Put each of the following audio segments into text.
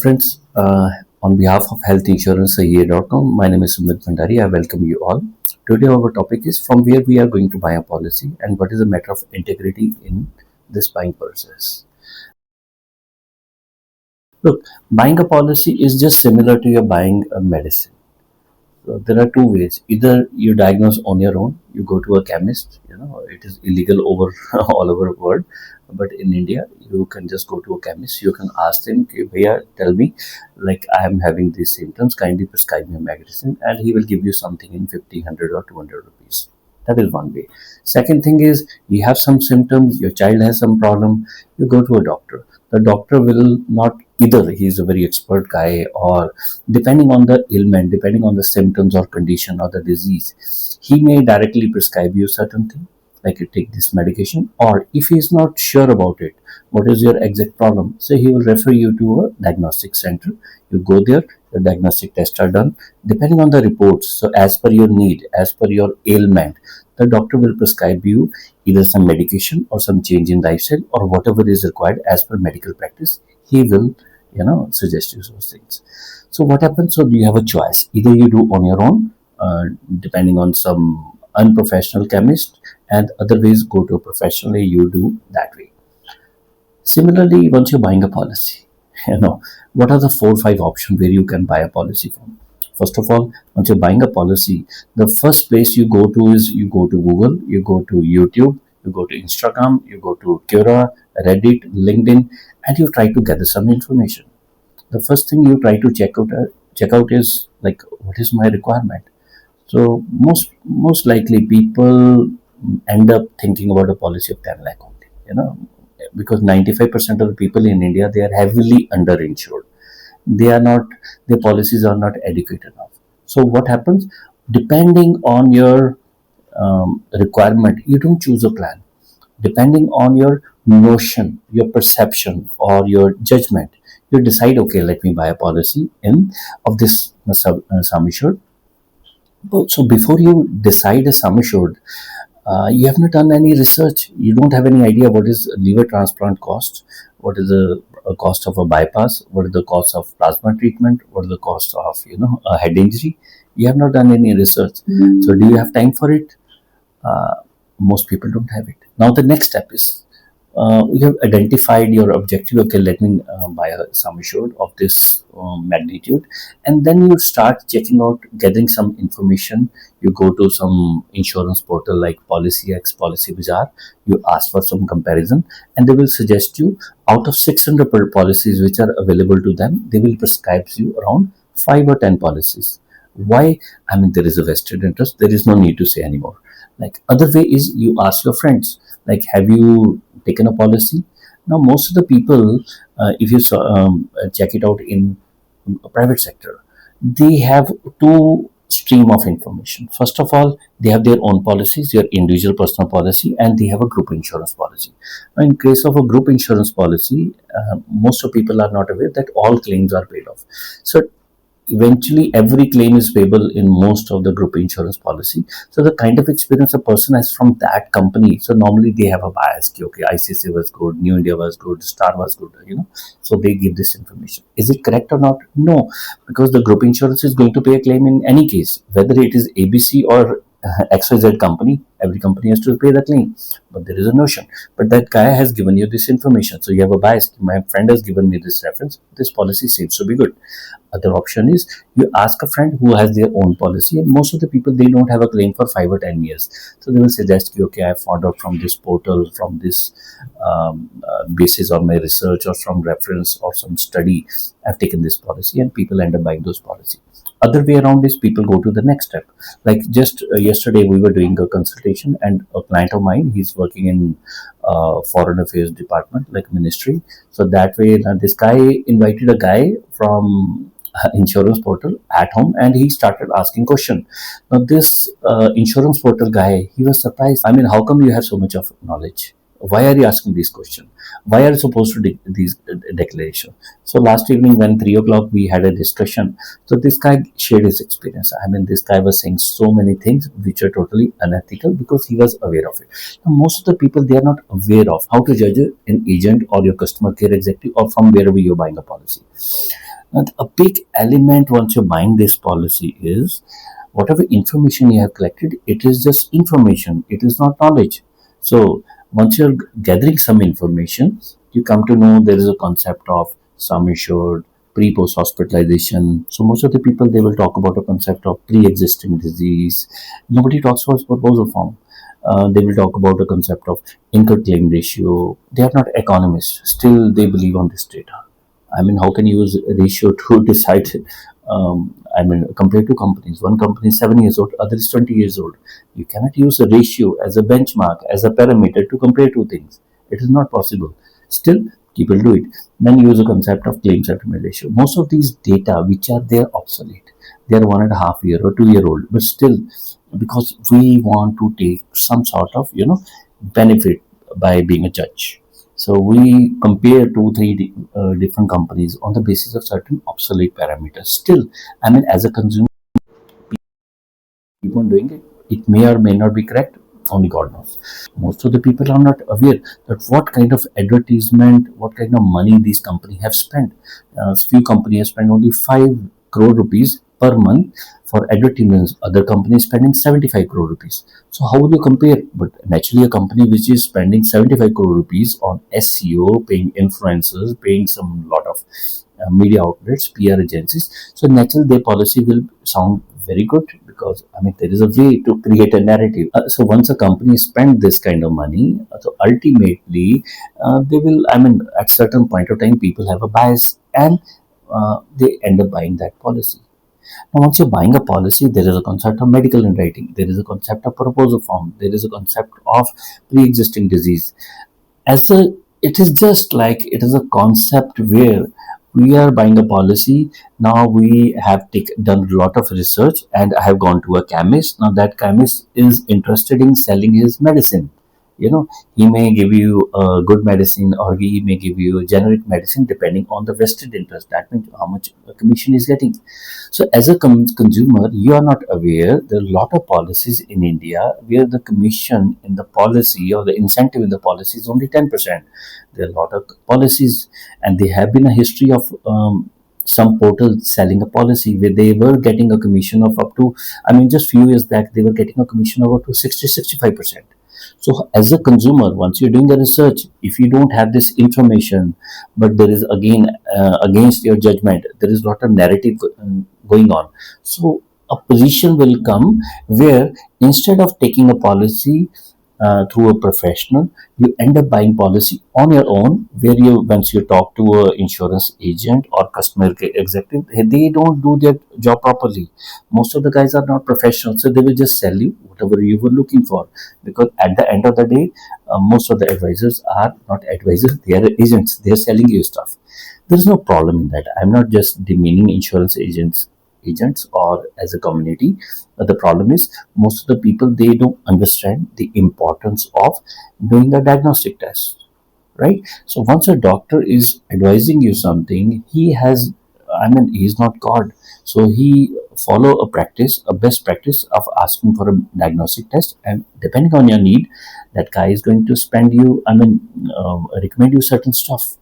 friends, on behalf of Health Insurance healthinsuranceia.com, my name is Sumit Bhandari. I welcome you all. Today, our topic is from where we are going to buy a policy and what is the matter of integrity in this buying process. Look, buying a policy is just similar to your buying a medicine. So there are two ways. Either you diagnose on your own, you go to a chemist, it is illegal over all over the world. But in India, you can just go to a chemist, you can ask them, "Okay, Bhaiya, tell me, like I am having these symptoms, kindly prescribe me a medicine," and he will give you something in 50, 100 or 200 rupees. That is one way. Second thing is you have some symptoms, your child has some problem, you go to a doctor. The doctor will not, either he is a very expert guy, or depending on the ailment, depending on the symptoms or condition or the disease, he may directly prescribe you certain thing, like you take this medication, or if he is not sure about it, what is your exact problem, so he will refer you to a diagnostic center. You go there, the diagnostic tests are done depending on the reports. So as per your need, as per your ailment, the doctor will prescribe you either some medication or some change in lifestyle or whatever is required as per medical practice. He will suggest you those things. So what happens, so you have a choice, either you do on your own, depending on some unprofessional chemist, and other ways go to a professional, you do that way. Similarly, once you're buying a policy, what are the 4 or 5 options where you can buy a policy from? First of all, once you're buying a policy, the first place you go to is you go to Google, you go to YouTube, you go to Instagram, you go to Quora, Reddit, LinkedIn, and you try to gather some information. The first thing you try to check out is like, what is my requirement? So most likely people end up thinking about a policy of 10 lakh only, because 95% of the people in India, they are heavily underinsured. They are not, their policies are not adequate enough. So what happens, depending on your requirement, you don't choose a plan. Depending on your notion, your perception, or your judgment, you decide, okay, let me buy a policy in of this sum assured. So before you decide a sum assured, you have not done any research. You don't have any idea what is liver transplant cost, what is the cost of a bypass, what is the cost of plasma treatment, what is the cost of a head injury. You have not done any research. So do you have time for it? Most people don't have it. Now the next step is, you have identified your objective. Okay, let me buy a sum assured of this magnitude, and then you start checking out, gathering some information. You go to some insurance portal like PolicyX, Policy Bazaar. You ask for some comparison, and they will suggest you, out of 600 policies which are available to them, they will prescribe you around 5 or 10 policies. Why? I mean, there is a vested interest. There is no need to say anymore. Like, other way is you ask your friends, like, have you taken a policy? Now most of the people, if you check it out in a private sector, they have two stream of information. First of all, they have their own policies, their individual personal policy, and they have a group insurance policy. Now in case of a group insurance policy, most of people are not aware that all claims are paid off. So eventually every claim is payable in most of the group insurance policy. So the kind of experience a person has from that company, so normally they have a bias. Okay, ICICI was good, New India was good, Star was good, so they give this information. Is it correct or not? No, because the group insurance is going to pay a claim in any case, whether it is ABC or XYZ company. Every company has to pay the claim, but there is a notion. But that guy has given you this information, so you have a bias. My friend has given me this reference, this policy seems to be good. Other option is you ask a friend who has their own policy, and most of the people, they don't have a claim for 5 or 10 years. So they will suggest you, okay, I found out from this portal, from this basis on my research or from reference or some study, I've taken this policy, and people end up buying those policies. Other way around is people go to the next step. Like just yesterday we were doing a consultation, and a client of mine, he's working in foreign affairs department, like ministry. So that way, this guy invited a guy from insurance portal at home, and he started asking question. Now this insurance portal guy, he was surprised. I mean, how come you have so much of knowledge? Why are you asking these questions? Why are you supposed to these declaration? So last evening when 3 o'clock we had a discussion, so this guy shared his experience. I mean, this guy was saying so many things which are totally unethical because he was aware of it. Now, most of the people, they are not aware of how to judge an agent or your customer care executive or from wherever you're buying a policy. And a big element once you're buying this policy is whatever information you have collected, it is just information, it is not knowledge. So once you're gathering some information, you come to know there is a concept of sum assured, pre post hospitalization. So most of the people, they will talk about a concept of pre existing disease. Nobody talks about proposal form. They will talk about a concept of incurred claim ratio. They are not economists, still they believe on this data. I mean, how can you use a ratio to decide? I mean, compared to companies, one company is 7 years old, other is 20 years old. You cannot use a ratio as a benchmark, as a parameter to compare two things. It is not possible. Still, people do it. Then use a concept of claim settlement ratio. Most of these data, which are there, obsolete. They are 1.5 year or 2 year old, but still, because we want to take some sort of benefit by being a judge. So we compare two, three different companies on the basis of certain obsolete parameters. Still, I mean, as a consumer, keep on doing it. It may or may not be correct. Only God knows. Most of the people are not aware that what kind of advertisement, what kind of money these companies have spent. Few companies have spent only 5 crore rupees per month for advertisements. Other companies spending 75 crore rupees. So how will you compare? But naturally, a company which is spending 75 crore rupees on SEO, paying influencers, paying some lot of media outlets, PR agencies. So naturally, their policy will sound very good because I mean there is a way to create a narrative. So once a company spend this kind of money, so ultimately they will. I mean, at certain point of time, people have a bias and they end up buying that policy. Now, once you're buying a policy, there is a concept of medical underwriting. There is a concept of proposal form. There is a concept of pre-existing disease. As a, it is just like it is a concept where we are buying a policy. Now we have done a lot of research, and I have gone to a chemist. Now that chemist is interested in selling his medicine. He may give you a good medicine, or he may give you a generic medicine depending on the vested interest. That means how much commission is getting. So as a consumer, you are not aware there are a lot of policies in India where the commission in the policy or the incentive in the policy is only 10%. There are a lot of policies, and they have been a history of some portals selling a policy where they were getting a commission of up to, I mean, just few years back, they were getting a commission of up to 65%. So as a consumer, once you're doing the research, if you don't have this information, but there is again against your judgment, there is a lot of narrative going on. So a position will come where instead of taking a policy through a professional, you end up buying policy on your own. Where you once you talk to a insurance agent or customer care executive, they don't do their job properly. Most of the guys are not professionals, so they will just sell you whatever you were looking for. Because at the end of the day, most of the advisors are not advisors; they are agents. They are selling you stuff. There is no problem in that. I'm not just demeaning insurance agents or as a community. But the problem is most of the people, they don't understand the importance of doing a diagnostic test, right? So once a doctor is advising you something, he has, I mean, he's not God. So he follow a practice, a best practice of asking for a diagnostic test, and depending on your need, that guy is going to spend you, I mean, recommend you certain stuff.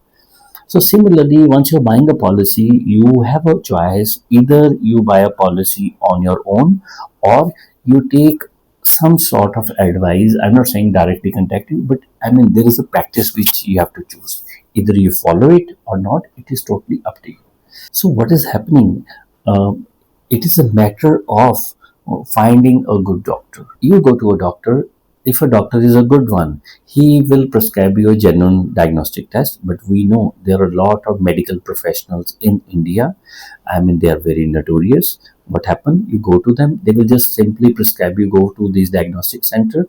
So similarly, once you're buying a policy, you have a choice. Either you buy a policy on your own, or you take some sort of advice. I'm not saying directly contact you, but I mean there is a practice which you have to choose. Either you follow it or not. It is totally up to you. So what is happening? Uh, it is a matter of finding a good doctor. You go to a doctor. If a doctor is a good one, he will prescribe you a genuine diagnostic test. But we know there are a lot of medical professionals in India. I mean, they are very notorious. What happen? You go to them, they will just simply prescribe you. Go to these diagnostic center.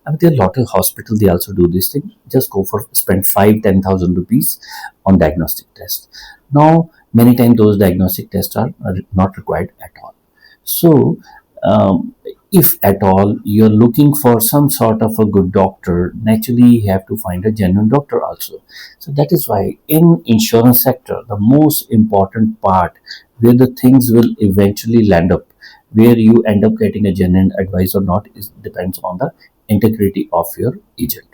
I mean, there are a lot of hospitals. They also do this thing. Just go for spend 5-10,000 rupees on diagnostic test. Now, many times those diagnostic tests are not required at all. So, if at all you're looking for some sort of a good doctor, naturally you have to find a genuine doctor also. So that is why in insurance sector, the most important part where the things will eventually land up, where you end up getting a genuine advice or not, is depends on the integrity of your agent.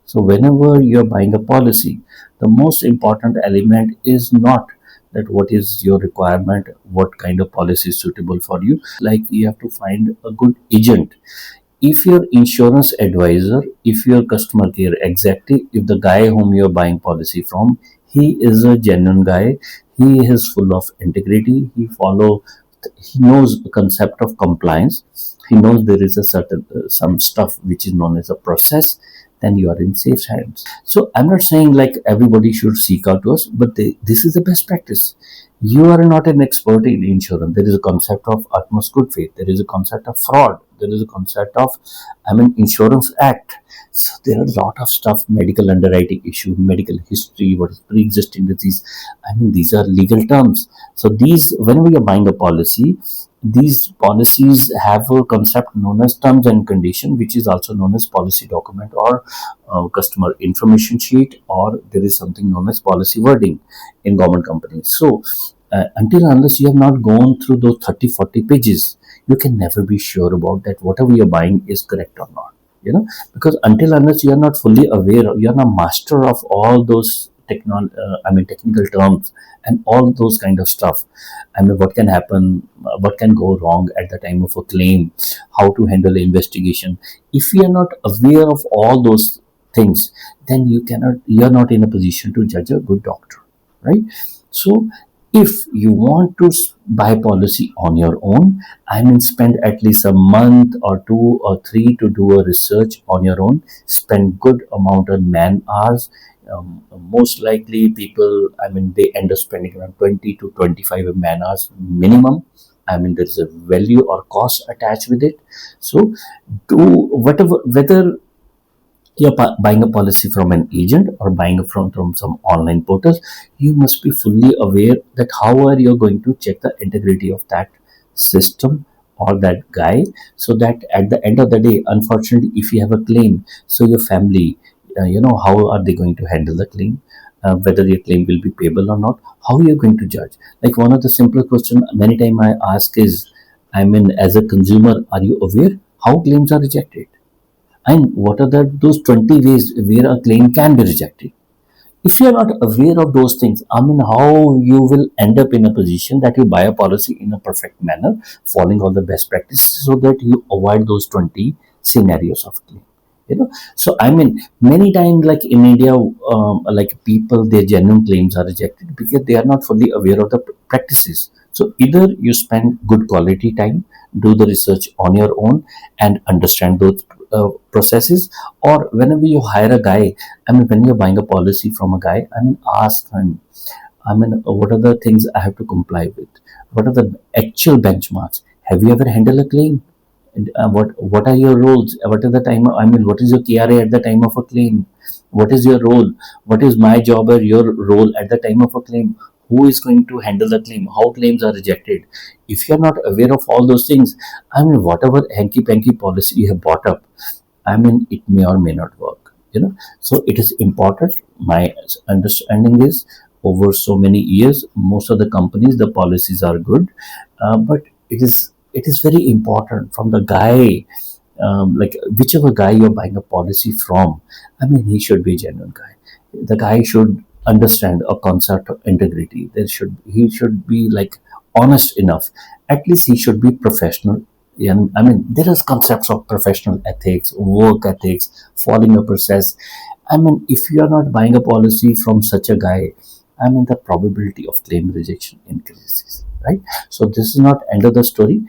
So whenever you're buying a policy, the most important element is not that what is your requirement, what kind of policy is suitable for you. Like you have to find a good agent. If your insurance advisor, if your customer care executive, if the guy whom you're buying policy from, he is a genuine guy, he is full of integrity, he knows the concept of compliance, he knows there is a certain some stuff which is known as a process, then you are in safe hands. So I'm not saying like everybody should seek out to us, but this is the best practice. You are not an expert in insurance. There is a concept of utmost good faith. There is a concept of fraud. There is a concept of, Insurance Act. So there are a lot of stuff, medical underwriting issue, medical history, what is pre-existing disease. These are legal terms. So these, whenever you're buying a policy, these policies have a concept known as terms and condition, which is also known as policy document or customer information sheet, or there is something known as policy wording in government companies. So until unless you have not gone through those 30-40 pages, you can never be sure about that whatever you're buying is correct or not. Because until unless you are not fully aware, you are not master of all those technical terms and all those kind of stuff. What can happen, what can go wrong at the time of a claim, how to handle an investigation. If you are not aware of all those things, then you are not in a position to judge a good doctor, right? So if you want to buy policy on your own, spend at least a month or 2 or 3 to do a research on your own. Spend good amount of man hours. Most likely people, they end up spending around 20 to 25 man hours minimum. There is a value or cost attached with it. So do whether you're buying a policy from an agent or buying it from some online portals, you must be fully aware that how are you going to check the integrity of that system or that guy, so that at the end of the day, unfortunately, if you have a claim, so your family, how are they going to handle the claim, whether your claim will be payable or not, how are you going to judge? Like one of the simple question many time I ask is, as a consumer, are you aware how claims are rejected? And what are those 20 ways where a claim can be rejected? If you are not aware of those things, how you will end up in a position that you buy a policy in a perfect manner, following all the best practices, so that you avoid those 20 scenarios of claim. So many times, like in India, like people, their genuine claims are rejected because they are not fully aware of the practices. So either you spend good quality time, do the research on your own, and understand those processes, or whenever you hire a guy, when you're buying a policy from a guy, ask him, what are the things I have to comply with? What are the actual benchmarks? Have you ever handled a claim? And, what are your roles? What are the time? What is your KRA at the time of a claim? What is your role? What is my job or your role at the time of a claim? Who is going to handle the claim? How claims are rejected? If you are not aware of all those things, whatever hanky panky policy you have bought up, it may or may not work. So it is important. My understanding is, over so many years, most of the companies, the policies are good, but it is very important from the guy, like whichever guy you're buying a policy from. He should be a genuine guy. The guy should understand a concept of integrity. He should be like honest enough. At least he should be professional. Yeah, there is concepts of professional ethics, work ethics, following a process. If you are not buying a policy from such a guy, the probability of claim rejection increases, right? So this is not end of the story.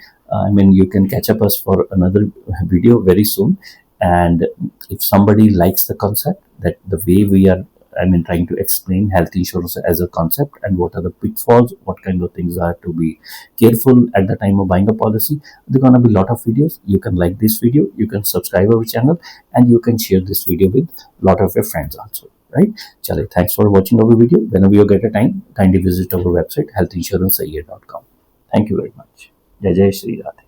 You can catch up us for another video very soon. And if somebody likes the concept, that the way we are, trying to explain health insurance as a concept and what are the pitfalls, what kind of things are to be careful at the time of buying a policy, there are going to be a lot of videos. You can like this video, you can subscribe our channel, and you can share this video with a lot of your friends also, right? Chale, thanks for watching our video. Whenever you get a time, kindly visit our website healthinsuranceayear.com. Thank you very much. Jai Jai Shri Radhe.